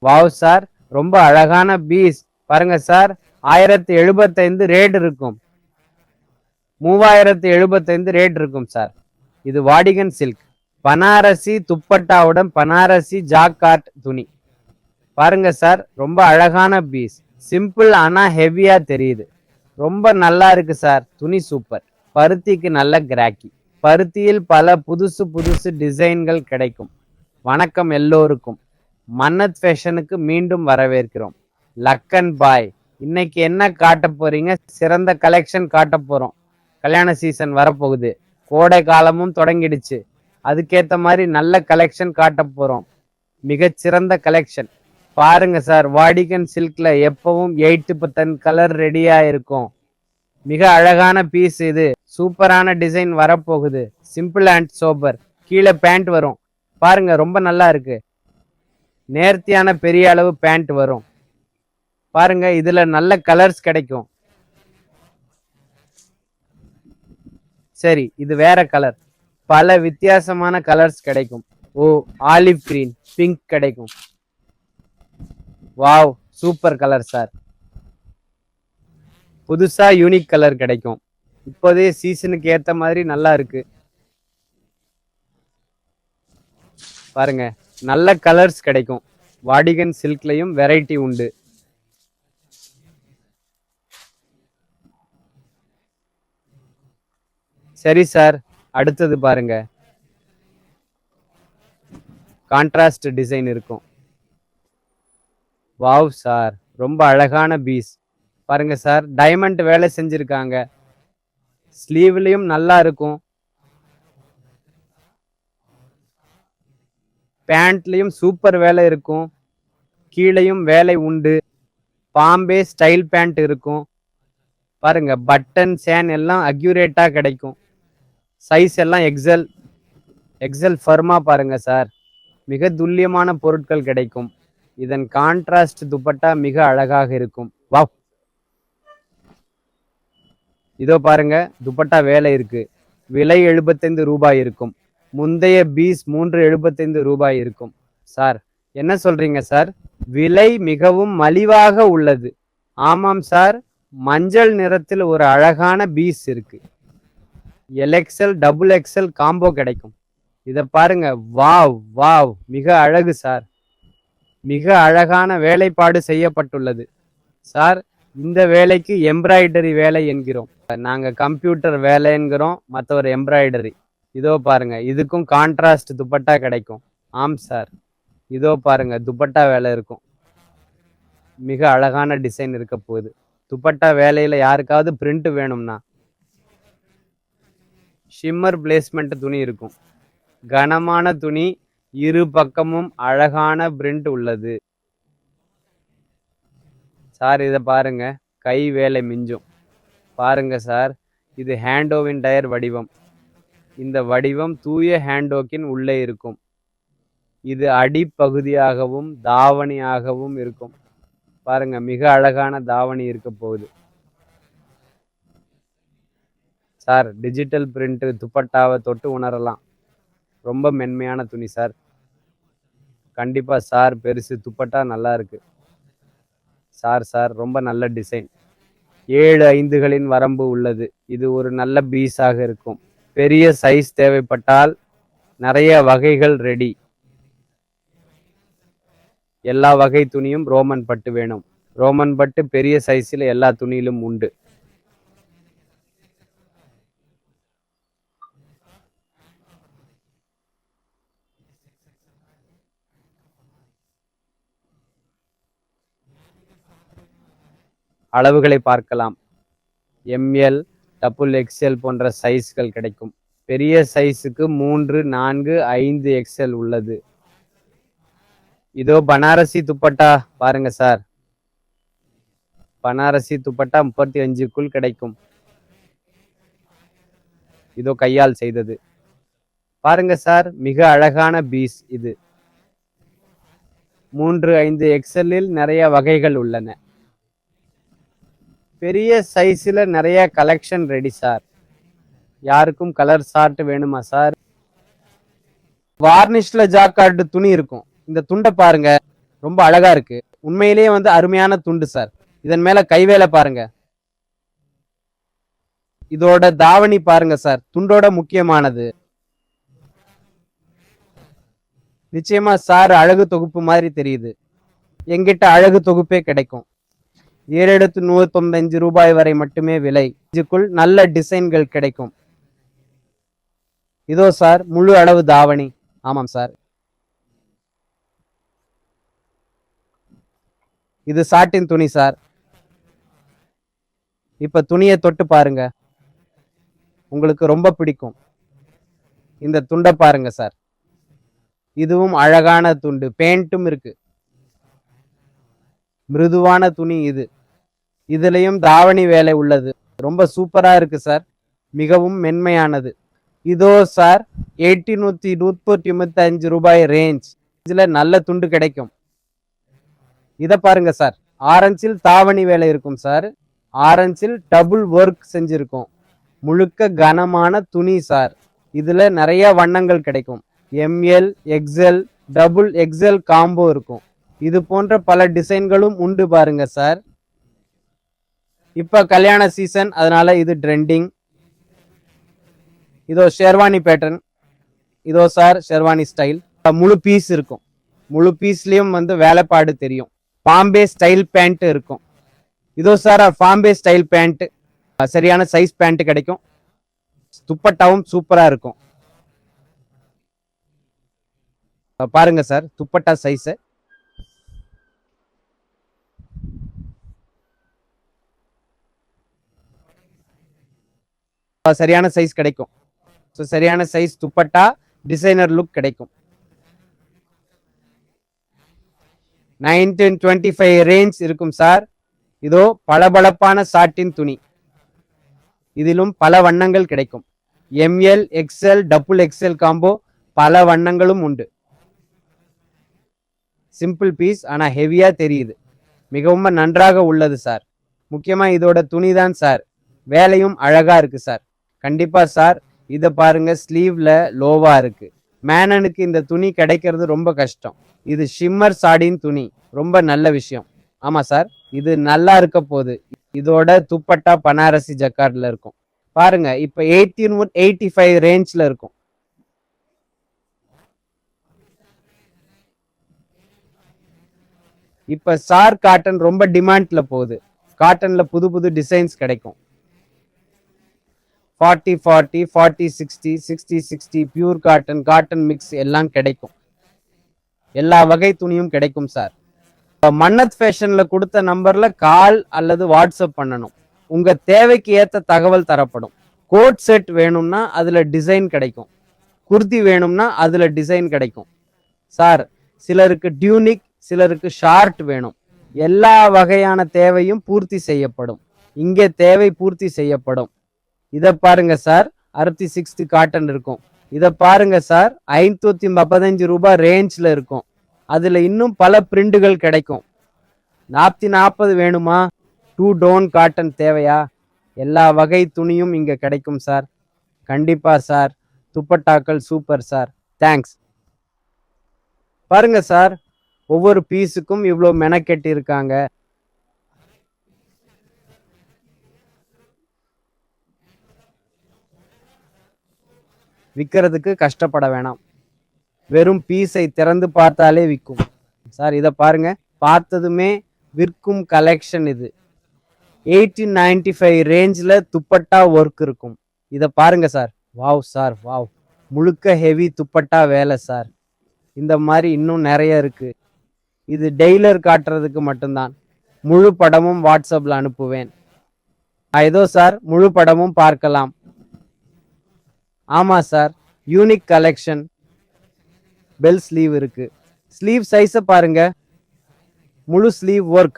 Wow sir, ரொம்ப அழகான piece. பாருங்க சார், 1075 ரேட் இருக்கும். 3075 ரேட் இருக்கும் சார். இது வாடிகன் சில்க். பனாரசி துப்பட்டாவுடன் பனாரசி ஜாக்கார்ட் துணி. பாருங்க சார், ரொம்ப அழகான பீஸ். சிம்பிள் ஆனா ஹெவியா தெரியுது. ரொம்ப நல்லா இருக்கு சார். துணி சூப்பர். பருத்திக்கு நல்ல கிராக்கி. பருத்தியில் பல புதுசு புதுசு டிசைன்கள் கிடைக்கும். வணக்கம் எல்லோருக்கும். மன்னத் ஃபேஷனுக்கு மீண்டும் வரவேற்கிறோம். லக்கன் பாய், இன்னைக்கு என்ன காட்ட போறீங்க? சிறந்த கலெக்ஷன் காட்ட போறோம். கல்யாண சீசன் வரப்போகுது. கோடை காலமும் தொடங்கிடுச்சு. அதுக்கேத்த மாதிரி நல்ல கலெக்ஷன் காட்ட போறோம். மிகச்சிறந்த கலெக்ஷன் பாருங்க சார். வாடிகன் சில்க்ல எப்பவும் 8 to 10 கலர் ரெடியா இருக்கும். மிக அழகான பீஸ் இது. சூப்பரான டிசைன் வரப்போகுது. Simple and sober. கீழே பேண்ட் வரும். பாருங்க, ரொம்ப நல்லா இருக்கு. நேர்த்தியான பெரிய அளவு பேண்ட் வரும். பாருங்க, இதுல நல்ல கலர்ஸ் கிடைக்கும். சரி, இது வேற கலர். பல வித்தியாசமான கலர்ஸ் கிடைக்கும். ஓ, ஆலிவ் கிரீன், பிங்க் கிடைக்கும். Wow, super colour sir. புதுசா யூனிக் கலர் கிடைக்கும். இப்போதே சீசனுக்கு ஏத்த மாதிரி நல்லா இருக்கு. பாருங்க, நல்ல கலர்ஸ் கிடைக்கும். வாடிகன் சில்க்லயும் வெரைட்டி உண்டு. சரி சார், அடுத்தது பாருங்க. கான்ட்ராஸ்ட் டிசைன் இருக்கும். வாவ் சார், ரொம்ப அழகான பீஸ். பாருங்க சார், டைமண்ட் வேலை செஞ்சிருக்காங்க. ஸ்லீவ்லயும் நல்லா இருக்கும். பேண்ட்லயும் சூப்பர் வேலை இருக்கும். கீழையும் வேலை உண்டு. பாம்பே ஸ்டைல் பேண்ட் இருக்கும். பாருங்க, பட்டன் சேன் எல்லாம் அக்யூரேட்டா கிடைக்கும். சைஸ் எல்லாம் எக்ஸல் ஃபர்மா. பாருங்க சார், மிக துல்லியமான பொருட்கள் கிடைக்கும். இதன் கான்ட்ராஸ்ட் துப்பட்டா மிக அழகாக இருக்கும். வாவ், இதோ பாருங்க, துப்பட்டா வேலை இருக்கு. விலை 75 ரூபாய் இருக்கும். முந்தைய பீஸ் 375 ரூபாய் இருக்கும். சார், என்ன சொல்றீங்க சார்? விலை மிகவும் மலிவாக உள்ளது. ஆமாம் சார், மஞ்சள் நிறத்தில் ஒரு அழகான பீஸ் இருக்கு. எல்எக்ஸ்எல் டபுள் எக்ஸ்எல் காம்போ கிடைக்கும். இத பாருங்க. வாவ் வாவ், மிக அழகு சார். மிக அழகான வேலைப்பாடு செய்யப்பட்டுள்ளது. சார், இந்த வேலைக்கு எம்ப்ராய்டரி வேலை என்கிறோம். நாங்க கம்ப்யூட்டர் வேலை என்கிறோம், மற்றவர் எம்ப்ராய்டரி. இதோ பாருங்க, இதுக்கும் கான்ட்ராஸ்ட் துப்பட்டா கிடைக்கும். ஆம் சார், இதோ பாருங்க, துப்பட்டா வேலை இருக்கும். மிக அழகான டிசைன் இருக்க போகுது. துப்பட்டா வேலையில யாருக்காவது பிரிண்ட் வேணும்னா ஷிம்மர் பிளேஸ்மெண்ட் துணி இருக்கும். கனமான துணி, இரு பக்கமும் அழகான பிரிண்ட் உள்ளது. சார், இதை பாருங்க, கை வேலை மிஞ்சும். பாருங்க சார், இது ஹேண்டோவின் டயர் வடிவம். இந்த வடிவம் தூய ஹேண்டோக்கின் உள்ளே இருக்கும். இது அடிப்பகுதியாகவும் தாவணியாகவும் இருக்கும். பாருங்க, மிக அழகான தாவணி இருக்க போகுது. சார், டிஜிட்டல் பிரிண்ட் துப்பட்டாவை தொட்டு உணரலாம். ரொம்ப மென்மையான துணி சார். கண்டிப்பா சார், பெருசு துப்பட்டா நல்லா இருக்கு. சார், ரொம்ப நல்ல டிசைன். 7 5களின் வரம்பு உள்ளது. இது ஒரு நல்ல பீஸாக இருக்கும். பெரிய சைஸ் தேவைப்பட்டால் நிறைய வகைகள் ரெடி. எல்லா வகை துணியும் ரோமன் பட்டு வேணும். ரோமன் பட்டு பெரிய சைஸில் எல்லா துணியிலும் உண்டு. அளவுகளை பார்க்கலாம். எம்எல் டபுள் எக்ஸ்எல் போன்ற சைஸ்கள் கிடைக்கும். பெரிய சைஸுக்கு 3 4 5 எக்ஸ்எல் உள்ளது. இதோ பனாரசி துப்பட்டா பாருங்க சார். பனாரசி துப்பட்டா 35க்குள் கிடைக்கும். இதோ கையால் செய்தது. பாருங்க சார், மிக அழகான பீஸ் இது. 3 5 எக்ஸ்எல்லில் நிறைய வகைகள் உள்ளன. பெரிய சைஸ்ல நிறைய கலெக்ஷன் ரெடி சார். யாருக்கும் கலர் சார்ட் வேணுமா சார்? வார்னிஷ்ல ஜாக்கார்டு துணி இருக்கும். இந்த துண்டை பாருங்க, ரொம்ப அழகா இருக்கு. உண்மையிலேயே வந்து அருமையான துண்டு சார். இதன் மேல கைவேலை பாருங்க. இதோட தாவணி பாருங்க சார், துண்டோட முக்கியமானது. நிச்சயமா சார் அழகு தொகுப்பு மாதிரி தெரியுது. எங்கிட்ட அழகு தொகுப்பே கிடைக்கும். 795 ரூபாய் வரை மட்டுமே விலை. இதுக்குள் நல்ல டிசைன்கள் கிடைக்கும். இதோ சார் முழு அளவு தாவணி. ஆமாம் சார், இது சாட்டின் துணி சார். இப்ப துணியை தொட்டு பாருங்க, உங்களுக்கு ரொம்ப பிடிக்கும். இந்த துண்டை பாருங்க சார், இதுவும் அழகான துண்டு, பேண்ட்டும் இருக்கு. மிருதுவான துணி இது. இதுலயும் தாவணி வேலை உள்ளது. ரொம்ப சூப்பரா இருக்கு சார், மிகவும் மென்மையானது. இதோ சார் 895 ரூபாய் ரேஞ்ச். இதுல நல்ல துண்டு கிடைக்கும். இத பாருங்க சார், ஆரஞ்சில் தாவணி வேலை இருக்கும் சார். ஆரஞ்சில் டபுள் ஒர்க் செஞ்சிருக்கும். முழுக்க கனமான துணி சார். இதுல நிறைய வண்ணங்கள் கிடைக்கும். M L, X L, double X L combo இருக்கும். இது போன்ற பல டிசைன்களும் உண்டு பாருங்க சார். இப்ப கல்யாண சீசன், அதனால இது ட்ரெண்டிங். இதோ ஷெர்வானி பேட்டர்ன். இதோ சார் ஷெர்வானி ஸ்டைல். முழு பீஸ் இருக்கும். முழு பீஸ்லயும் வந்து வேலைப்பாடு தெரியும். பாம்பே ஸ்டைல் பேண்ட் இருக்கும். இதோ சார் பாம்பே ஸ்டைல் பேண்ட், சரியான சைஸ் பேண்ட் கிடைக்கும். துப்பட்டாவும் சூப்பரா இருக்கும். பாருங்க சார் துப்பட்டா சைஸ். சரியான சைஸ் கிடைக்கும். சரியான சைஸ் துப்பட்டா, டிசைனர் லுக் கிடைக்கும். 1925 ரேஞ்ச் இருக்கும் சார். இதோ பளபளப்பான சாட்டின் துணி. இதிலும் பல வண்ணங்கள் கிடைக்கும். M L, X L, double X L combo, பல வண்ணங்களும் உண்டு. சிம்பிள் பீஸ், ஆனா ஹெவியா தெரியுது. மிகவும் நன்றாக உள்ளது சார். முக்கியமா இதோட துணி தான் சார். வேலையும் அழகா இருக்கு சார். கண்டிப்பா சார், இத பாருங்க, ஸ்லீவ்ல லோவா இருக்கு. மேனனுக்கு இந்த துணி கிடைக்கிறது ரொம்ப கஷ்டம். இது ஷிம்மர் சாடின் துணி, ரொம்ப நல்ல விஷயம். ஆமா சார், இது நல்லா இருக்க போகுது. இதோட துப்பட்டா பனாரசி ஜக்கார்ட்ல இருக்கும். பாருங்க, இப்ப 1885 ரேஞ்ச்ல இருக்கும். இப்ப சார் காட்டன் ரொம்ப டிமாண்ட்ல போகுது. காட்டன்ல புது புது டிசைன்ஸ் கிடைக்கும். 40-40, 40-60, 60-60, பியூர் காட்டன், காட்டன் மிக்ஸ் எல்லாம் கிடைக்கும். எல்லா வகை துணியும் கிடைக்கும் சார். மன்னத் ஃபேஷன்ல கொடுத்த நம்பர்ல கால் அல்லது வாட்ஸ்அப் பண்ணணும். உங்க தேவைக்கு ஏத்த தகவல் தரப்படும். கோட் செட் வேணும்னா அதுல டிசைன் கிடைக்கும். குர்தி வேணும்னா அதுல டிசைன் கிடைக்கும் சார். சிலருக்கு டியூனிக், சிலருக்கு ஷார்ட் வேணும். எல்லா வகையான தேவையும் பூர்த்தி செய்யப்படும். இங்கே தேவை பூர்த்தி செய்யப்படும். இத பாருங்க சார், 66 காட்டன் இருக்கும். இத பாருங்க சார், 535 ரூபாய் ரேஞ்ச்ல இருக்கும். அதுல இன்னும் பல பிரிண்டுகள் கிடைக்கும். 440 வேணுமா? 2 டோன் காட்டன் தேவையா? எல்லா வகை துணியும் இங்க கிடைக்கும் சார். கண்டிப்பா சார், துப்பட்டாக்கள் சூப்பர் சார். தேங்க்ஸ். பாருங்க சார், ஒவ்வொரு பீஸுக்கும் இவ்வளவு மெனக்கெட்டு இருக்காங்க. விற்கிறதுக்கு கஷ்டப்பட வேணாம். வெறும் பீஸை திறந்து பார்த்தாலே விற்கும் சார். இதை பாருங்க, பார்த்ததுமே விற்கும் கலெக்ஷன் இது. 1895 ரேஞ்சில் துப்பட்டா ஒர்க் இருக்கும். இதை பாருங்க சார். Wow sir, wow. முழுக்க ஹெவி துப்பட்டா வேலை சார். இந்த மாதிரி இன்னும் நிறைய இருக்கு. இது டெய்லர் காட்டுறதுக்கு மட்டும்தான். முழு படமும் வாட்ஸ்அப்ல அனுப்புவேன். ஏதோ சார், முழு படமும் பார்க்கலாம். ஆமா sir, unique collection. Bell sleeve இருக்கு. ஸ்லீவ் சைஸ பாருங்க, முழு ஸ்லீவ் ஒர்க்.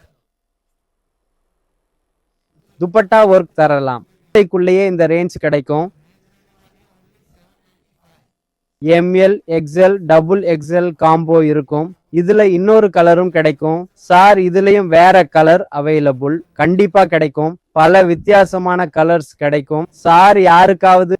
துப்பட்டா ஒர்க் தரலாம். இதுக்குள்ளேயே இந்த ரேஞ்ச் கிடைக்கும். M L, X L, double X L combo இருக்கும். இதுல இன்னொரு கலரும் கிடைக்கும் சார். இதுலயும் வேற கலர் அவைலபிள் கண்டிப்பா கிடைக்கும். பல வித்தியாசமான கலர்ஸ் கிடைக்கும் சார். யாருக்காவது